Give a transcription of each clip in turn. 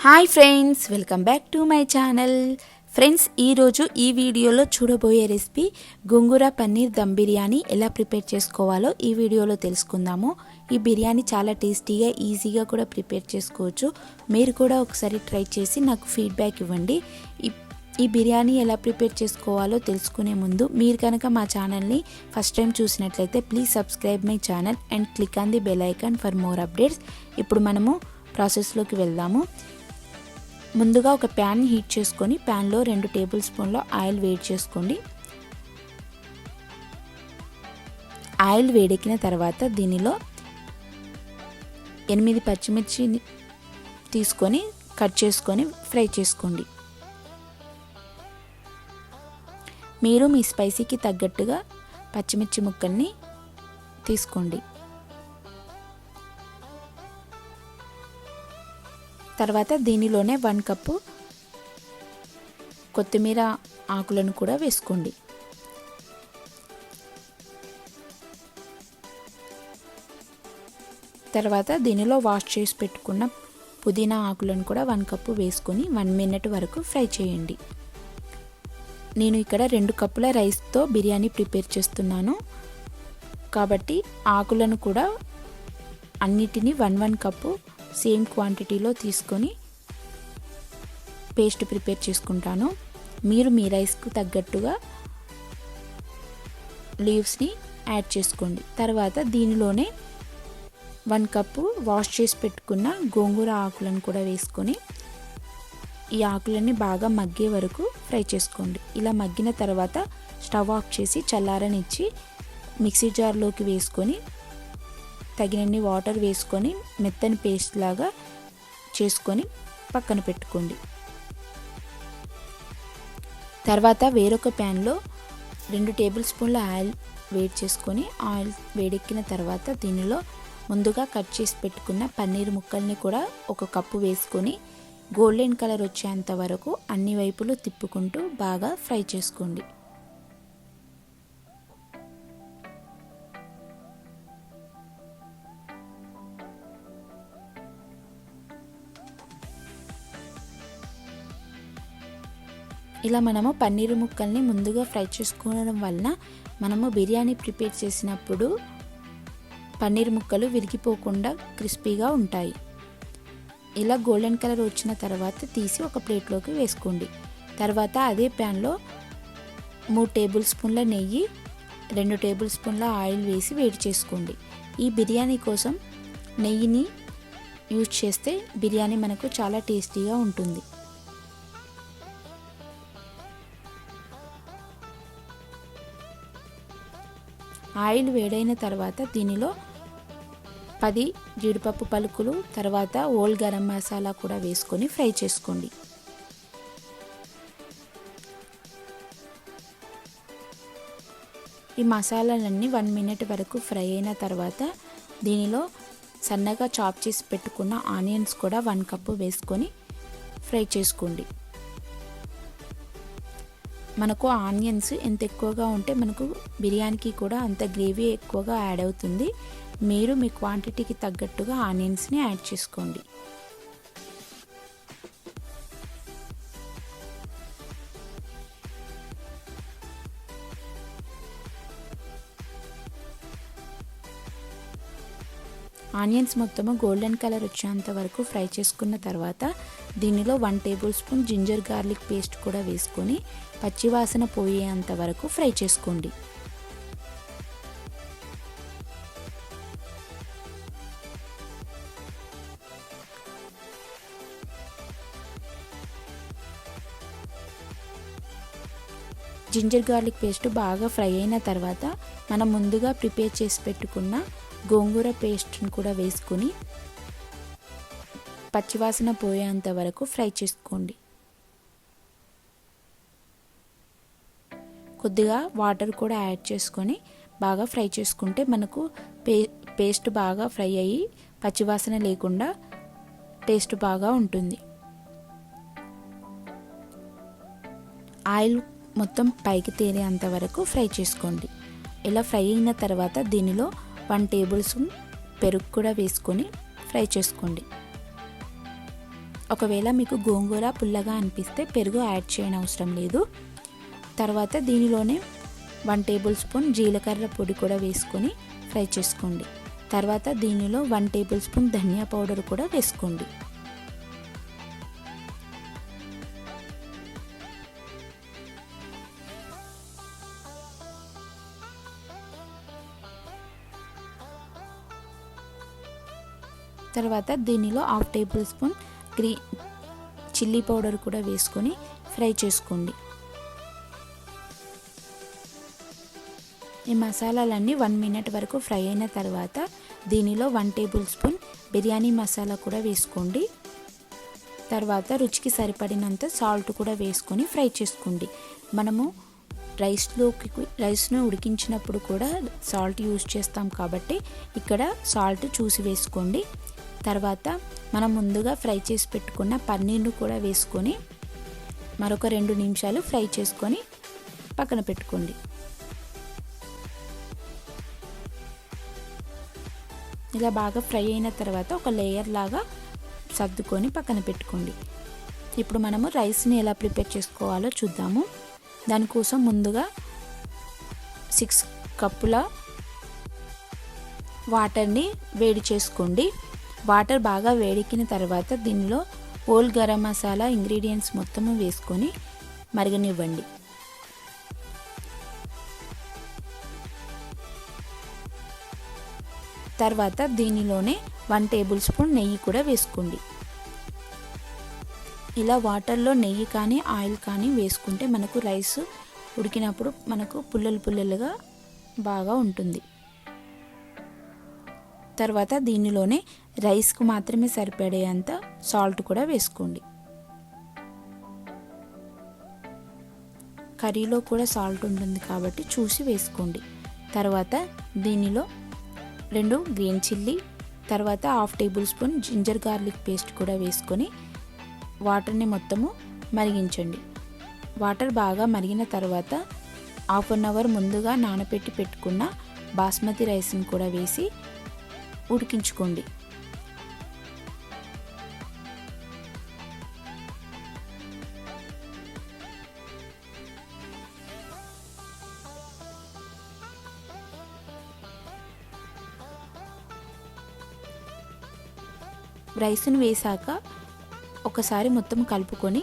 Hi friends, welcome back to my channel. Friends, ఈరోజు ఈ వీడియోలో చూడబోయే రెసిపీ గోంగూర పన్నీర్ దమ్ బిర్యానీ ఎలా ప్రిపేర్ చేసుకోవాలో ఈ వీడియోలో తెలుసుకుందాము. ఈ బిర్యానీ చాలా టేస్టీగా, ఈజీగా కూడా ప్రిపేర్ చేసుకోవచ్చు. మీరు కూడా ఒకసారి ట్రై చేసి నాకు ఫీడ్బ్యాక్ ఇవ్వండి. ఈ బిర్యానీ ఎలా ప్రిపేర్ చేసుకోవాలో తెలుసుకునే ముందు మీరు కనుక మా ఛానల్ని ఫస్ట్ టైం చూసినట్లయితే please subscribe my channel and click on the bell icon for more updates. ఇప్పుడు మనము ప్రాసెస్లోకి వెళ్దాము. ముందుగా ఒక ప్యాన్ హీట్ చేసుకొని ప్యాన్లో 2 టేబుల్ స్పూన్ల ఆయిల్ వేడి చేసుకోండి. ఆయిల్ వేడెక్కిన తర్వాత దీనిలో 8 పచ్చిమిర్చి తీసుకొని కట్ చేసుకొని ఫ్రై చేసుకోండి. మీరు మీ స్పైసీకి తగ్గట్టుగా పచ్చిమిర్చి ముక్కల్ని తీసుకోండి. తర్వాత దీనిలోనే 1 కప్పు కొత్తిమీర ఆకులను కూడా వేసుకోండి. తర్వాత దీనిలో వాష్ చేసి పెట్టుకున్న పుదీనా ఆకులను కూడా 1 కప్పు వేసుకొని 1 మినిట్ వరకు ఫ్రై చేయండి. నేను ఇక్కడ 2 కప్పుల రైస్తో బిర్యానీ ప్రిపేర్ చేస్తున్నాను కాబట్టి ఆకులను కూడా అన్నిటినీ 1 కప్పు సేమ్ క్వాంటిటీలో తీసుకొని పేస్ట్ ప్రిపేర్ చేసుకుంటాను. మీరు మీ రైస్కు తగ్గట్టుగా లీవ్స్ని యాడ్ చేసుకోండి. తర్వాత దీనిలోనే 1 కప్పు వాష్ చేసి పెట్టుకున్న గోంగూర ఆకులను కూడా వేసుకొని ఈ ఆకులన్నీ బాగా మగ్గే వరకు ఫ్రై చేసుకోండి. ఇలా మగ్గిన తర్వాత స్టవ్ ఆఫ్ చేసి చల్లారనిచ్చి మిక్సీ జార్లోకి వేసుకొని తగినన్ని వాటర్ వేసుకొని మెత్తని పేస్ట్ లాగా చేసుకొని పక్కన పెట్టుకోండి. తర్వాత వేరొక ప్యాన్లో 2 టేబుల్ స్పూన్ల ఆయిల్ వేడి చేసుకొని ఆయిల్ వేడెక్కిన తర్వాత దీనిలో ముందుగా కట్ చేసి పెట్టుకున్న పన్నీర్ ముక్కల్ని కూడా 1 కప్పు వేసుకొని గోల్డెన్ కలర్ వచ్చేంత వరకు అన్ని వైపులు తిప్పుకుంటూ బాగా ఫ్రై చేసుకోండి. ఇలా మనము పన్నీర్ ముక్కల్ని ముందుగా ఫ్రై చేసుకోవడం వలన మనము బిర్యానీ ప్రిపేర్ చేసినప్పుడు పన్నీర్ ముక్కలు విరిగిపోకుండా క్రిస్పీగా ఉంటాయి. ఇలా గోల్డెన్ కలర్ వచ్చిన తర్వాత తీసి ఒక ప్లేట్లోకి వేసుకోండి. తర్వాత అదే ప్యాన్లో 3 టేబుల్ స్పూన్ల నెయ్యి, 2 టేబుల్ స్పూన్ల ఆయిల్ వేసి వేడి చేసుకోండి. ఈ బిర్యానీ కోసం నెయ్యిని యూజ్ చేస్తే బిర్యానీ మనకు చాలా టేస్టీగా ఉంటుంది. ఆయిల్ వేడైన తర్వాత దీనిలో 10 జీడిపప్పు పలుకులు, తర్వాత ఓల్ గరం మసాలా కూడా వేసుకొని ఫ్రై చేసుకోండి. ఈ మసాలాలన్నీ 1 మినిట్ వరకు ఫ్రై అయిన తర్వాత దీనిలో సన్నగా చాప్ చేసి పెట్టుకున్న ఆనియన్స్ కూడా 1 కప్పు వేసుకొని ఫ్రై చేసుకోండి. మనకు ఆనియన్స్ ఎంత ఎక్కువగా ఉంటే మనకు బిర్యానీకి కూడా అంత గ్రేవీ ఎక్కువగా యాడ్ అవుతుంది. మీరు మీ క్వాంటిటీకి తగ్గట్టుగా ఆనియన్స్ని యాడ్ చేసుకోండి. ఆనియన్స్ మొత్తము గోల్డెన్ కలర్ వచ్చేంత వరకు ఫ్రై చేసుకున్న తర్వాత దీనిలో 1 tablespoon ginger garlic paste కూడా వేసుకొని పచ్చివాసన పోయేంత వరకు ఫ్రై చేసుకోండి. జింజర్ గార్లిక్ పేస్ట్ బాగా ఫ్రై అయిన తర్వాత మనం ముందుగా ప్రిపేర్ చేసి పెట్టుకున్న గోంగూర పేస్ట్ని కూడా వేసుకొని పచ్చివాసన పోయేంత వరకు ఫ్రై చేసుకోండి. కొద్దిగా వాటర్ కూడా యాడ్ చేసుకొని బాగా ఫ్రై చేసుకుంటే మనకు పేస్ట్ బాగా ఫ్రై అయ్యి పచ్చివాసన లేకుండా టేస్ట్ బాగా ఉంటుంది. ఆయిల్ మొత్తం పైకి తేలేంత వరకు ఫ్రై చేసుకోండి. ఇలా ఫ్రై అయిన తర్వాత దీనిలో 1 టేబుల్ స్పూన్ పెరుగు కూడా వేసుకొని ఫ్రై చేసుకోండి. ఒకవేళ మీకు గోంగూర పుల్లగా అనిపిస్తే పెరుగు యాడ్ చేయని అవసరం లేదు. తర్వాత దీనిలోనే 1 టేబుల్ స్పూన్ జీలకర్ర పొడి కూడా వేసుకొని ఫ్రై చేసుకోండి. తర్వాత దీనిలో 1 టేబుల్ స్పూన్ ధనియా పౌడర్ కూడా వేసుకోండి. తర్వాత దీనిలో 1/2 టేబుల్ స్పూన్ చిల్లీ పౌడర్ కూడా వేసుకొని ఫ్రై చేసుకోండి. ఈ మసాలాలన్నీ 1 మినిట్ వరకు ఫ్రై అయిన తర్వాత దీనిలో 1 టేబుల్ స్పూన్ బిర్యానీ మసాలా కూడా వేసుకోండి. తర్వాత రుచికి సరిపడినంత సాల్ట్ కూడా వేసుకొని ఫ్రై చేసుకోండి. మనము రైస్ను ఉడికించినప్పుడు కూడా సాల్ట్ యూజ్ చేస్తాం కాబట్టి ఇక్కడ సాల్ట్ చూసి వేసుకోండి. తర్వాత మనం ముందుగా ఫ్రై చేసి పెట్టుకున్న పన్నీర్ను కూడా వేసుకొని మరొక 2 నిమిషాలు ఫ్రై చేసుకొని పక్కన పెట్టుకోండి. ఇలా బాగా ఫ్రై అయిన తర్వాత ఒక లేయర్ లాగా సర్దుకొని పక్కన పెట్టుకోండి. ఇప్పుడు మనము రైస్ని ఎలా ప్రిపేర్ చేసుకోవాలో చూద్దాము. దానికోసం ముందుగా 6 కప్పుల వాటర్ని వేడి చేసుకోండి. వాటర్ బాగా వేడెక్కిన తర్వాత దీనిలో హోల్ గరం మసాలా ఇంగ్రీడియంట్స్ మొత్తము వేసుకొని మరగనివ్వండి. తర్వాత దీనిలోనే 1 టేబుల్ స్పూన్ నెయ్యి కూడా వేసుకోండి. ఇలా వాటర్లో నెయ్యి కానీ ఆయిల్ కానీ వేసుకుంటే మనకు రైస్ ఉడికినప్పుడు మనకు పుల్లలుగా బాగా ఉంటుంది. తర్వాత దీనిలోనే రైస్కు మాత్రమే సరిపడేంత సాల్ట్ కూడా వేసుకోండి. కర్రీలో కూడా సాల్ట్ ఉంటుంది కాబట్టి చూసి వేసుకోండి. తర్వాత దీనిలో 2 గ్రీన్ చిల్లీ, తర్వాత 1/2 tablespoon ginger garlic paste కూడా వేసుకొని వాటర్ని మొత్తము మరిగించండి. వాటర్ బాగా మరిగిన తర్వాత 1/2 అవర్ ముందుగా నానబెట్టి పెట్టుకున్న బాస్మతి రైస్ని కూడా వేసి ఉడికించుకోండి. రైస్ను వేసాక ఒకసారి మొత్తం కలుపుకొని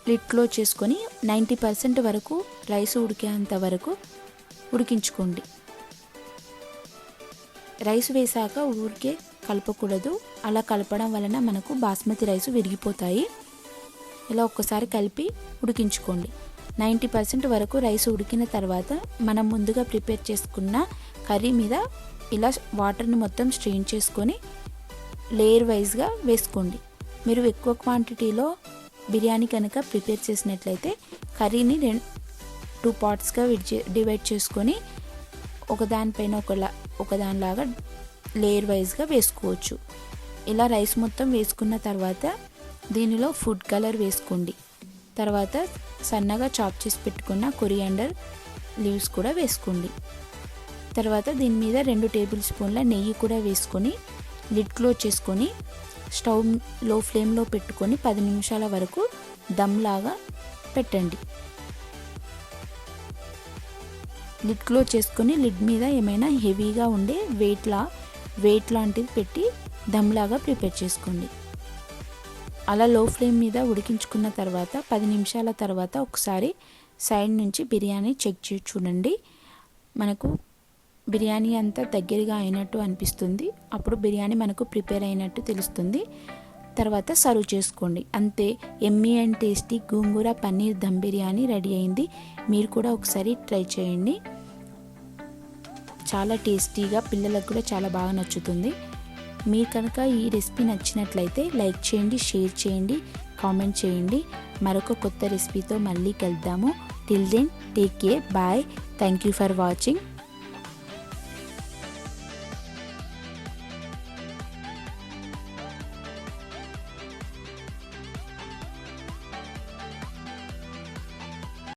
లిడ్ క్లోజ్ చేసుకొని 90% వరకు రైస్ ఉడికేంత వరకు ఉడికించుకోండి. రైస్ వేసాక ఊరికే కలపకూడదు. అలా కలపడం వలన మనకు బాస్మతి రైస్ విరిగిపోతాయి. ఇలా ఒక్కసారి కలిపి ఉడికించుకోండి. 90% వరకు రైస్ ఉడికిన తర్వాత మనం ముందుగా ప్రిపేర్ చేసుకున్న కర్రీ మీద ఇలా వాటర్ని మొత్తం స్ట్రెయిన్ చేసుకొని లేయర్ వైజ్గా వేసుకోండి. మీరు ఎక్కువ క్వాంటిటీలో బిర్యానీ కనుక ప్రిపేర్ చేసినట్లయితే కర్రీని 2 పార్ట్స్గా డివైడ్ చేసుకొని ఒకదానిపైన ఒకదానిలాగా లేయర్ వైజ్గా వేసుకోవచ్చు. ఇలా రైస్ మొత్తం వేసుకున్న తర్వాత దీనిలో ఫుడ్ కలర్ వేసుకోండి. తర్వాత సన్నగా చాప్ చేసి పెట్టుకున్న కొరియాండర్ లీవ్స్ కూడా వేసుకోండి. తర్వాత దీని మీద 2 టేబుల్ స్పూన్ల నెయ్యి కూడా వేసుకొని లిడ్ క్లోజ్ చేసుకొని స్టవ్ లో ఫ్లేమ్లో పెట్టుకొని 10 నిమిషాల వరకు దమ్ లాగా పెట్టండి. లిడ్ క్లోజ్ చేసుకొని లిడ్ మీద ఏమైనా హెవీగా ఉండే వెయిట్ లాంటిది పెట్టి దమ్ లాగా ప్రిపేర్ చేసుకోండి. అలా లో ఫ్లేమ్ మీద ఉడికించుకున్న తర్వాత 10 నిమిషాల తర్వాత ఒకసారి సైడ్ నుంచి బిర్యానీ చెక్ చేసి చూడండి. మనకు బిర్యానీ అంతా దగ్గరగా అయినట్టు అనిపిస్తుంది. అప్పుడు బిర్యానీ మనకు ప్రిపేర్ అయినట్టు తెలుస్తుంది. తర్వాత సర్వ్ చేసుకోండి. అంతే, yummy and tasty gongura paneer dum biryani ready అయింది. మీరు కూడా ఒకసారి ట్రై చేయండి. చాలా టేస్టీగా, పిల్లలకు కూడా చాలా బాగా నచ్చుతుంది. మీరు కనుక ఈ రెసిపీ నచ్చినట్లయితే లైక్ చేయండి, షేర్ చేయండి, కామెంట్ చేయండి. మరొక కొత్త రెసిపీతో మళ్ళీ కలుద్దాము. Till then take care, bye. Thank you for watching.